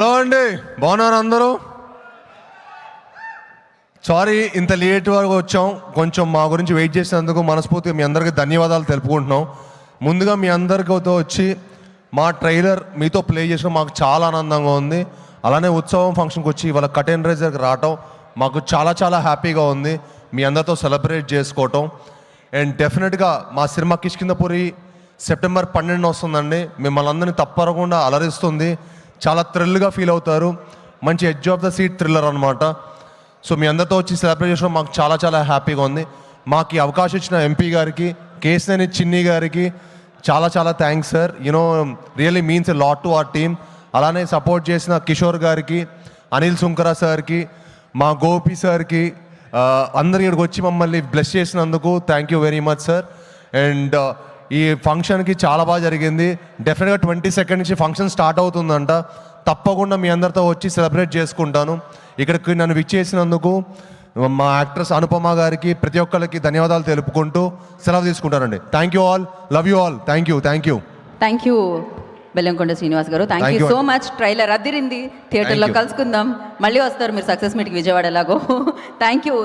Hello అండి, బాగున్నారు అందరూ? సారీ ఇంత లేట్ వరకు వచ్చాం. కొంచెం మా గురించి వెయిట్ చేసినందుకు మనస్ఫూర్తిగా మీ అందరికీ ధన్యవాదాలు తెలుపుకుంటున్నాం. ముందుగా మీ అందరితో వచ్చి మా ట్రైలర్ మీతో ప్లే చేసిన మాకు చాలా ఆనందంగా ఉంది. అలానే ఉత్సవం ఫంక్షన్కి వచ్చి ఇవాళ కటెన్ రైజర్కి రావటం మాకు చాలా చాలా హ్యాపీగా ఉంది. మీ అందరితో సెలబ్రేట్ చేసుకోవటం. అండ్ డెఫినెట్గా మా సినిమా కిష్కింధపురి సెప్టెంబర్ 12 వస్తుందండి. మిమ్మల్ని అందరినీ తప్పకుండా అలరిస్తుంది. చాలా థ్రిల్గా ఫీల్ అవుతారు. మంచి edge of the seat thriller అనమాట. సో మీ అందరితో వచ్చి సెలబ్రేట్ చేయడం మాకు చాలా చాలా హ్యాపీగా ఉంది. మాకు ఈ అవకాశం ఇచ్చిన ఎంపీ గారికి, కేసినేని చిన్ని గారికి చాలా చాలా thanks sir. You know really means a lot to our team. అలానే సపోర్ట్ చేసిన కిషోర్ గారికి, అనిల్ సుంకరా సార్కి, మా గోపి సార్కి, అందరి ఇక్కడికి వచ్చి మమ్మల్ని బ్లెస్ చేసినందుకు thank you very much sir. And ఈ ఫంక్షన్కి చాలా బాగా జరిగింది. డెఫినెట్గా 22 నుంచి ఫంక్షన్ స్టార్ట్ అవుతుందంట. తప్పకుండా మీ అందరితో వచ్చి సెలబ్రేట్ చేసుకుంటాను. ఇక్కడికి నన్ను విచ్చేసినందుకు మా యాక్ట్రెస్ అనుపమ గారికి, ప్రతి ఒక్కరికి ధన్యవాదాలు తెలుపుకుంటూ సెలవు తీసుకుంటానండి. Thank you all, love you all. Thank you. Thank you Bellamkonda Srinivas garu. Thank you so much. Trailer అదిరింది. థియేటర్లో కలుసుకుందాం. మళ్ళీ వస్తారు మీరు సక్సెస్ మీట్కి విజయవాడ ఎలాగో. Thank you.